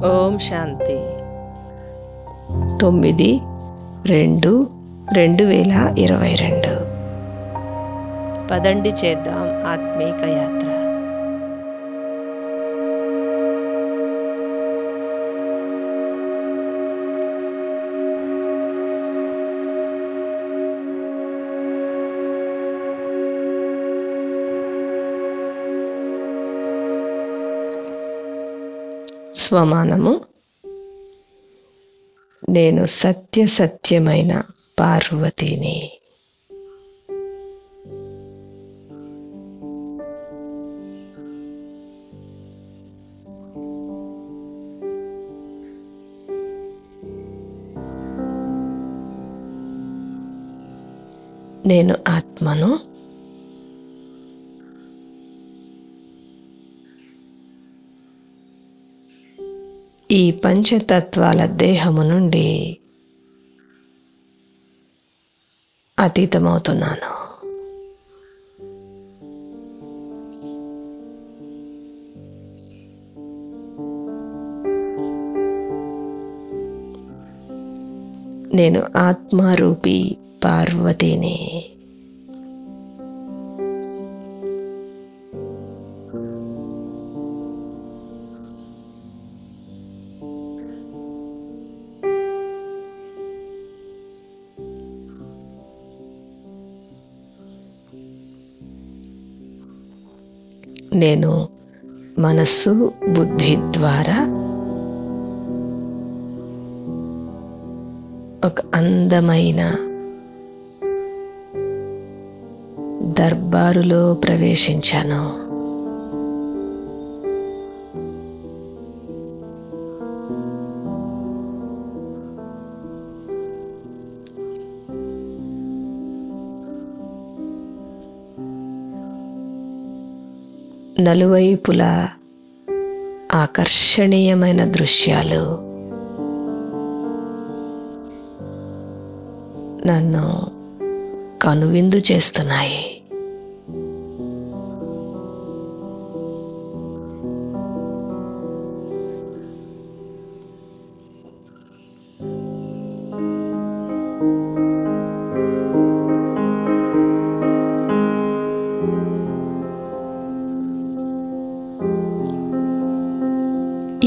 ఓం శాంతి. 9/2/2022. పదండి చేద్దాం ఆత్మీక యాత్ర. స్వమానము: నేను సత్యమైన పార్వతిని. నేను ఆత్మను. ఈ పంచతత్వాల దేహము నుండి అతీతమవుతున్నాను. నేను ఆత్మారూపి పార్వతిని. నేను మనస్సు బుద్ధి ద్వారా ఒక అందమైన దర్బారులో ప్రవేశించాను. నలువైపులా ఆకర్షణీయమైన దృశ్యాలు నన్ను కనువిందు చేస్తున్నాయి.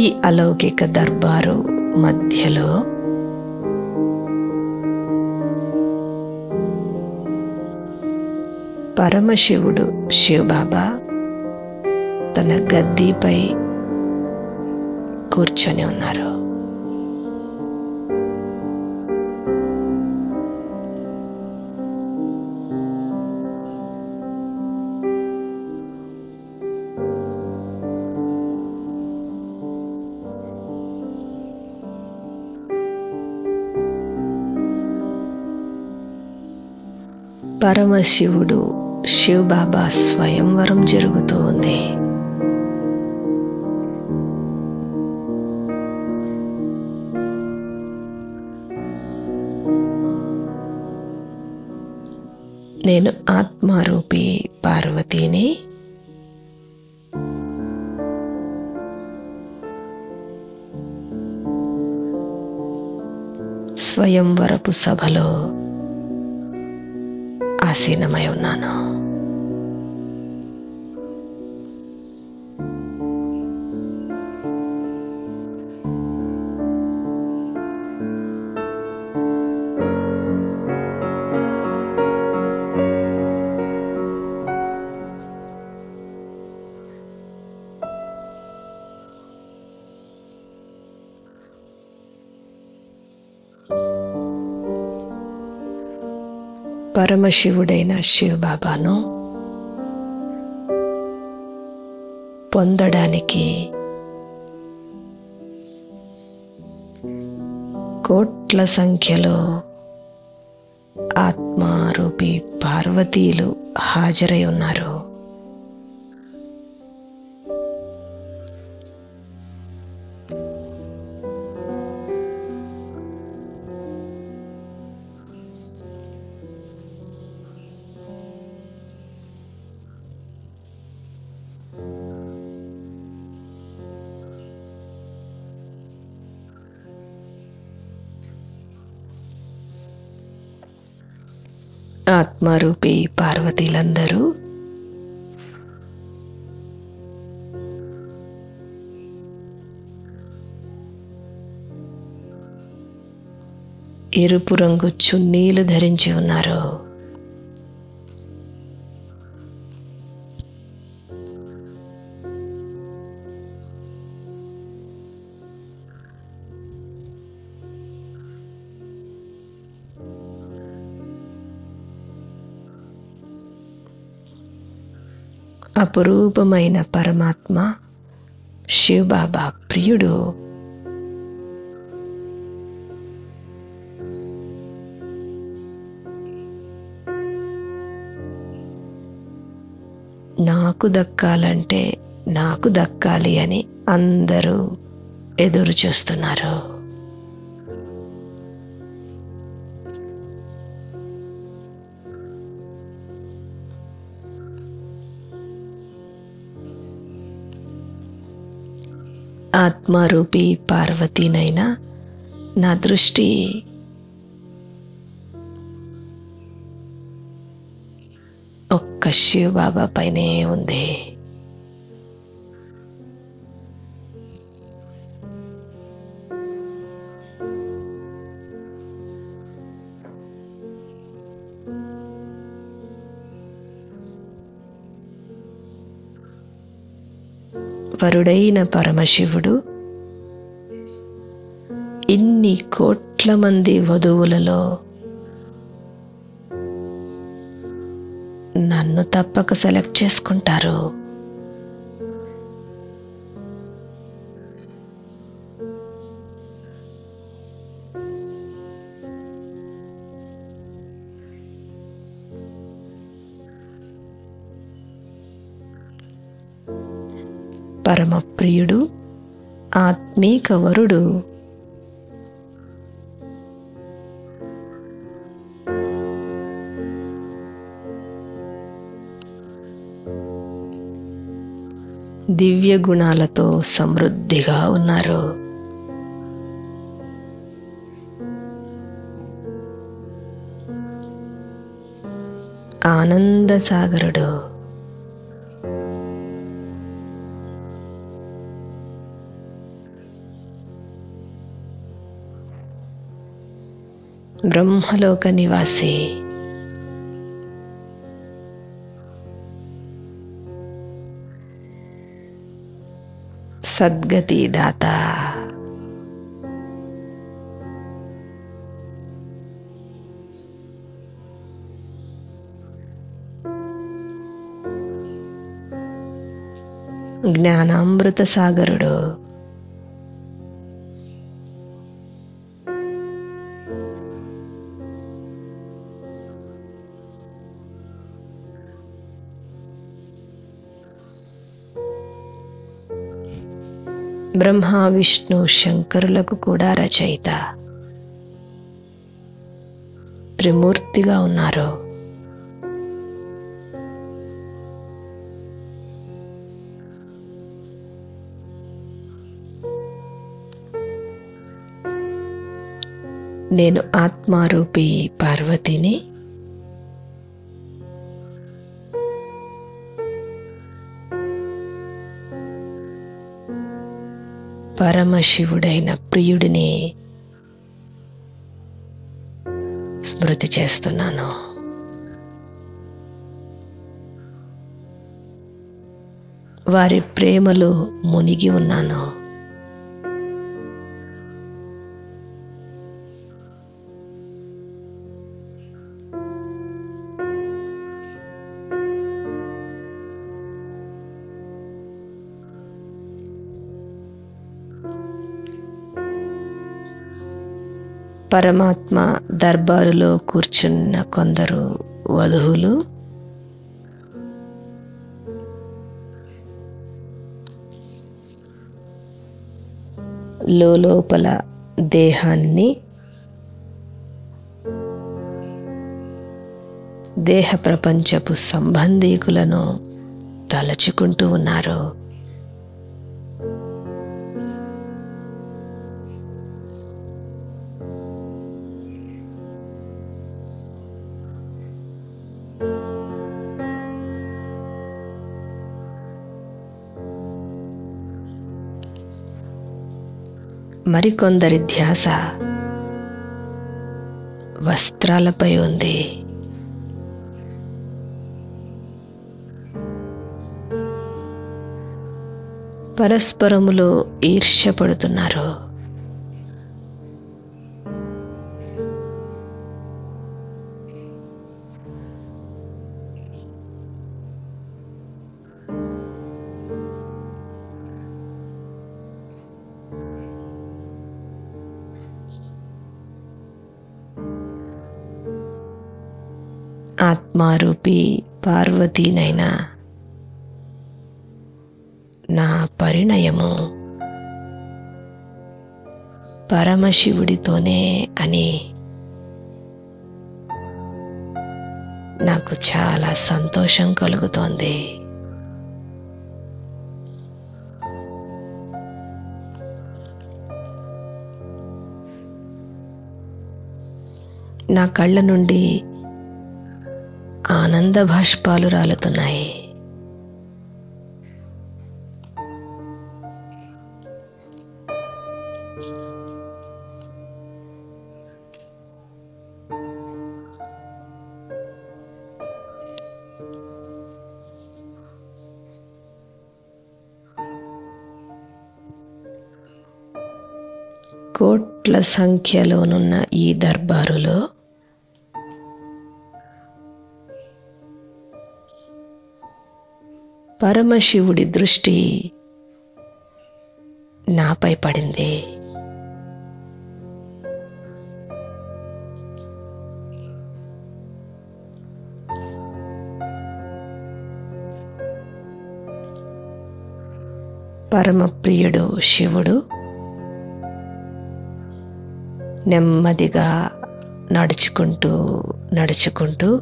ఈ అలౌకిక దర్బారు మధ్యలో పరమశివుడు శివబాబా తన గద్దీపై కూర్చొని ఉన్నారు. పరమశివుడు శివబాబా స్వయంవరం జరుగుతూ ఉంది. నేను ఆత్మారూపి పార్వతిని. స్వయంవరపు సభలో ఆసీనమై ఉన్నాను. పరమశివుడైన శివబాబాను పొందడానికి కోట్ల సంఖ్యలో ఆత్మారూపి పార్వతీలు హాజరై ఉన్నారు. ఆత్మారూపి పార్వతీలందరూ ఎరుపు రంగు చున్నీలు ధరించి ఉన్నారు. అపురూపమైన పరమాత్మ శివబాబా ప్రియుడు నాకు దక్కాలంటే నాకు దక్కాలి అని అందరూ ఎదురు చూస్తున్నారు. ఆత్మారూపి పార్వతీనైనా నా దృష్టి ఒక్క శివబాబా పైనే ఉంది. వరుడైన పరమశివుడు ఇన్ని కోట్ల మంది వధువులలో నన్ను తప్పక సెలెక్ట్ చేసుకుంటారు. పరమప్రియుడు ఆత్మీక వరుడు దివ్య గుణాలతో సమృద్ధిగా ఉన్నారు. ఆనంద సాగరుడు బ్రహ్మలోక నివాసి సద్గతి దాత జ్ఞానామృత సాగరుడు బ్రహ్మ విష్ణు శంకరులకు కూడా రచయిత త్రిమూర్తిగా ఉన్నారు. నేను ఆత్మారూపి పార్వతిని పరమశివుడైన ప్రియుడిని స్మృతి చేస్తున్నాను. వారి ప్రేమలో మునిగి ఉన్నాను. పరమాత్మ దర్బారులో కూర్చున్న కొందరు వధువులు లోపల దేహాన్ని దేహ ప్రపంచపు సంబంధీకులను తలచుకుంటూ ఉన్నారు. మరికొందరి ధ్యాస వస్త్రాలపై ఉంది. పరస్పరములో ఈర్ష్యపడుతున్నారు. ఆత్మారూపి పార్వతీనైనా నా పరిణయము పరమశివుడితోనే అని నాకు చాలా సంతోషం కలుగుతోంది. నా కళ్ళ నుండి ఆనంద బాష్పాలు రాలుతున్నాయి. కోట్ల సంఖ్యలోనున్న ఈ దర్బారులో పరమశివుడి దృష్టి నాపై పడింది. పరమప్రియుడు శివుడు నెమ్మదిగా నడుచుకుంటూ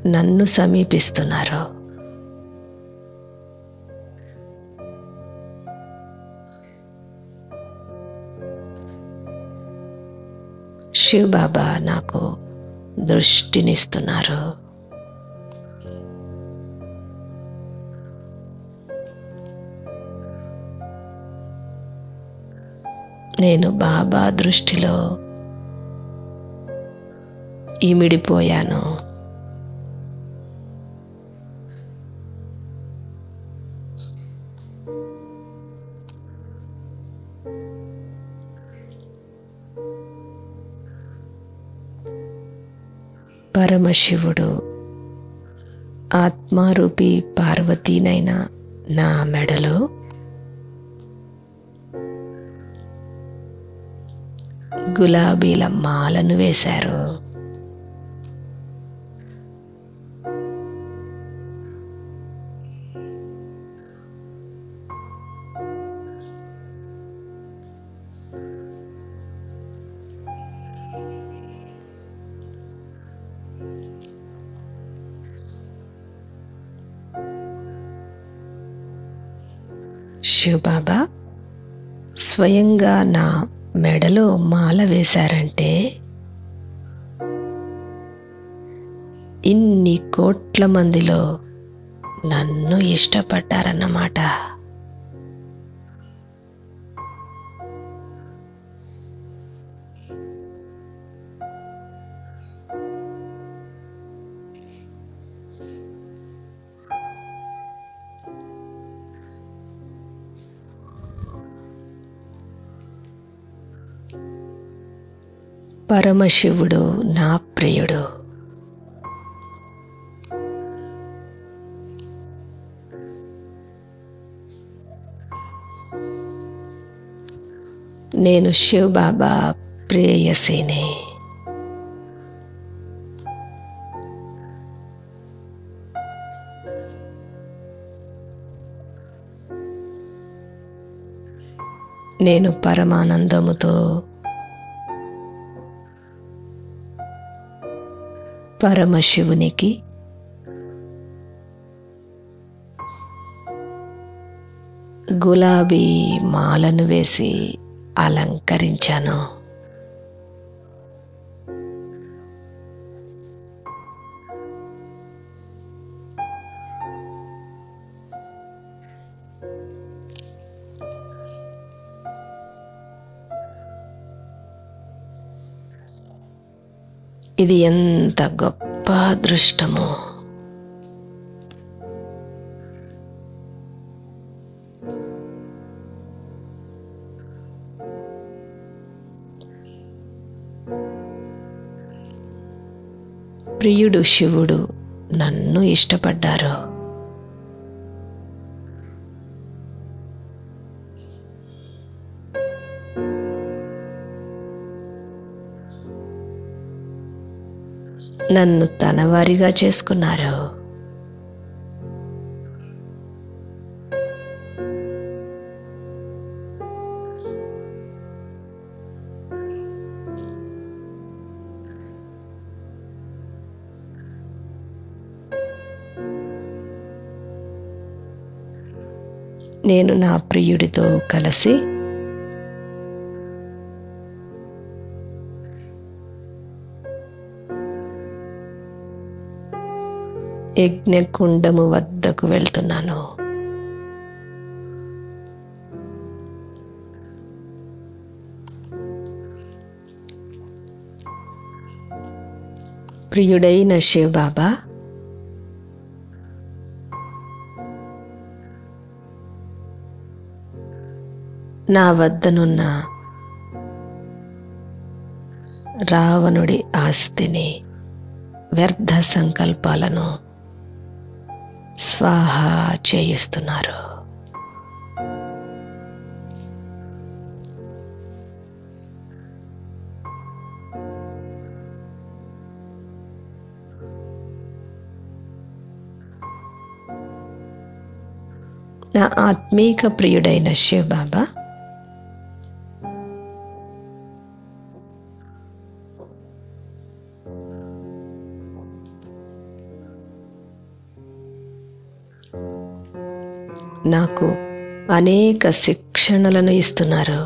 నన్ను సమీపిస్తున్నారు. శివ్ బాబా నాకు దృష్టినిస్తున్నారు. నేను బాబా దృష్టిలో ఇమిడిపోయాను. పరమశివుడు ఆత్మారూపి పార్వతీనైన నా మెడలో గులాబీల మాలను వేశారు. శివ్ బాబా స్వయంగా నా మెడలో మాల వేశారంటే ఇన్ని కోట్ల మందిలో నన్ను ఇష్టపడ్డారన్నమాట. పరమశివుడు నా ప్రియుడు. నేను శివ్ బాబా ప్రేయసిని. నేను పరమానందముతో పరమశివునికి గులాబీ మాలను వేసి అలంకరించాను. ఇది ఎంత గొప్ప అదృష్టమో. ప్రియుడు శివుడు నన్ను ఇష్టపడ్డారు. నన్ను తనవారిగా చేసుకున్నారు. నేను నా ప్రియుడితో కలిసి యజ్ఞకుండము వద్దకు వెళ్తున్నాను. ప్రియుడైన శివ బాబా నా వద్దనున్న రావణుడి ఆస్తిని, వ్యర్థ సంకల్పాలను స్వాహా చేయిస్తున్నారు. నా ఆత్మీక ప్రియుడైన శివ బాబా నాకు అనేక శిక్షణలను ఇస్తున్నారు.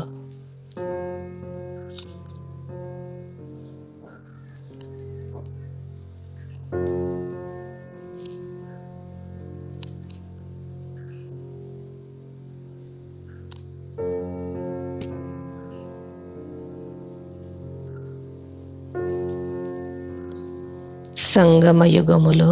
సంగమ యుగములో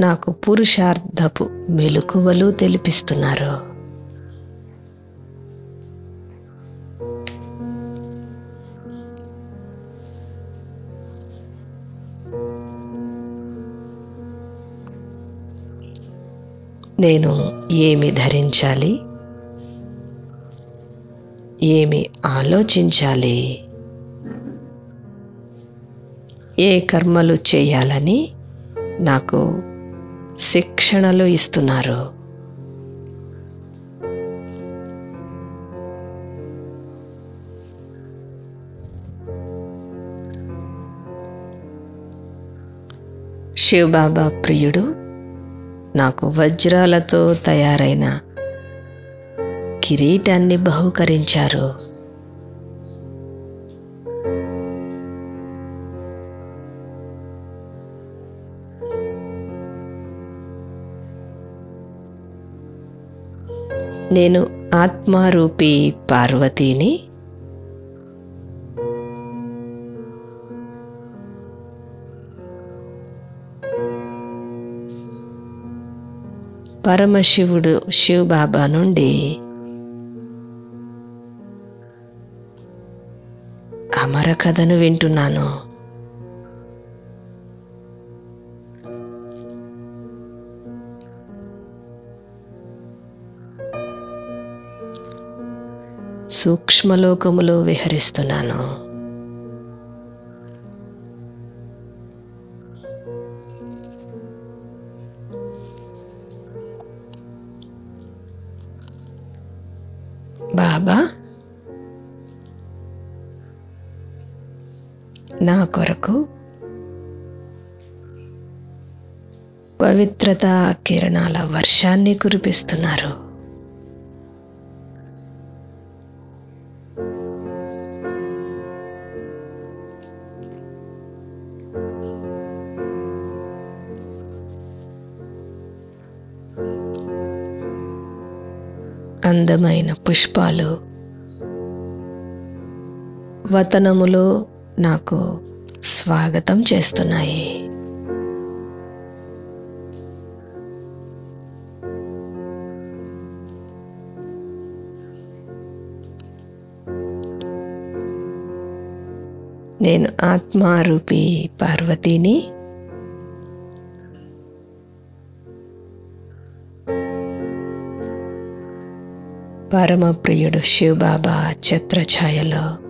నాకు పురుషార్థపు మెలకువలు తెలిపిస్తున్నారు. నేను ఏమి ధరించాలి, ఏమి ఆలోచించాలి, ఏ కర్మలు చేయాలని నాకు శిక్షణలు ఇస్తున్నారు. శివబాబా ప్రియుడు నాకు వజ్రాలతో తయారైన కిరీటాన్ని బహూకరించారు. నేను ఆత్మారూపీ పార్వతీని పరమశివుడు శివబాబా నుండి అమర కథను వింటున్నాను. సూక్ష్మలోకములో విహరిస్తున్నాను. బాబా నా కొరకు పవిత్రతా కిరణాల వర్షాన్ని కురిపిస్తున్నారు. అందమైన పుష్పాలు వతనములో నాకు స్వాగతం చేస్తున్నాయి. నేను ఆత్మారూపి పార్వతీని. పరమప్రియుడు శివబాబా ఛత్రఛాయలో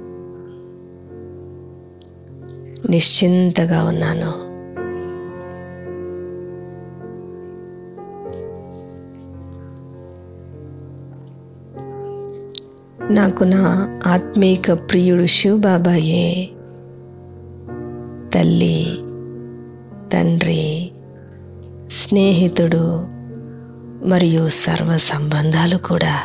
నిశ్చింతగా ఉన్నాను. నాకు నా ఆత్మీక ప్రియుడు శివబాబాయే తల్లి, తండ్రి, స్నేహితుడు మరియు సర్వ సంబంధాలు కూడా.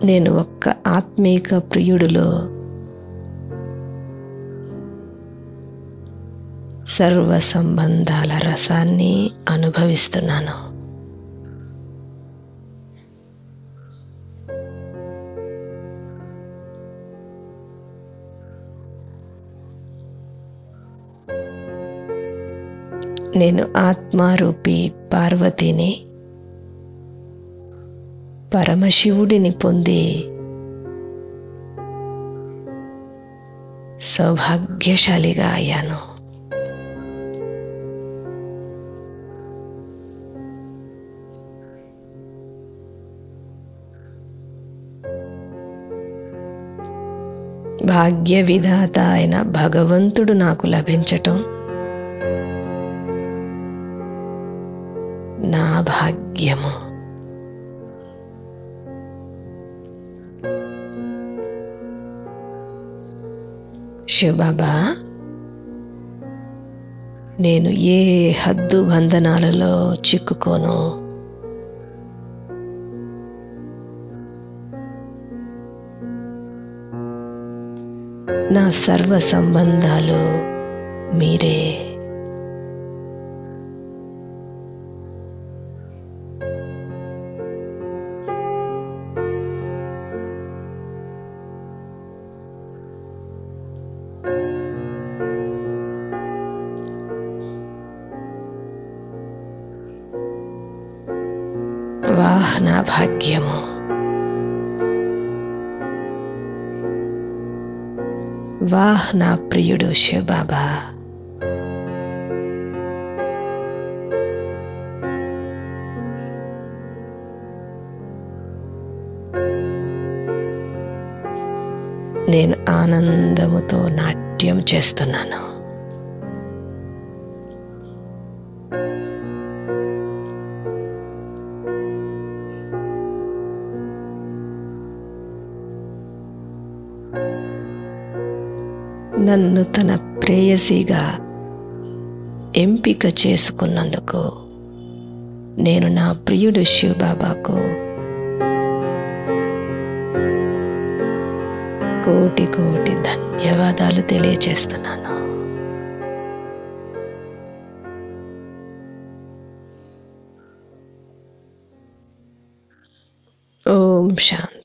నేను ఒక్క ఆత్మీక ప్రియుడిలో సర్వ సంబంధాల రసాన్ని అనుభవిస్తున్నాను. నేను ఆత్మారూపి పార్వతిని, పరమశివుడిని పొంది సౌభాగ్యశాలిగా అయ్యాను. భాగ్య విధాత అయిన భగవంతుడు నాకు లభించటం నా భాగ్యము. శివబాబా, నేను ఏ హద్దు బంధనాలలో చిక్కుకోను. నా సర్వ సంబంధాలు మీరే. వాహ్ నా భాగ్యము. వాహ్ నా ప్రియుడు శివబాబా. నేను ఆనందముతో నాట్యం చేస్తున్నాను. నన్ను తన ప్రేయసిగా ఎంపిక చేసుకున్నందుకు నేను నా ప్రియుడు శివబాబాకు కోటి కోటి ధన్యవాదాలు తెలియజేస్తున్నాను. ఓం శాంతి.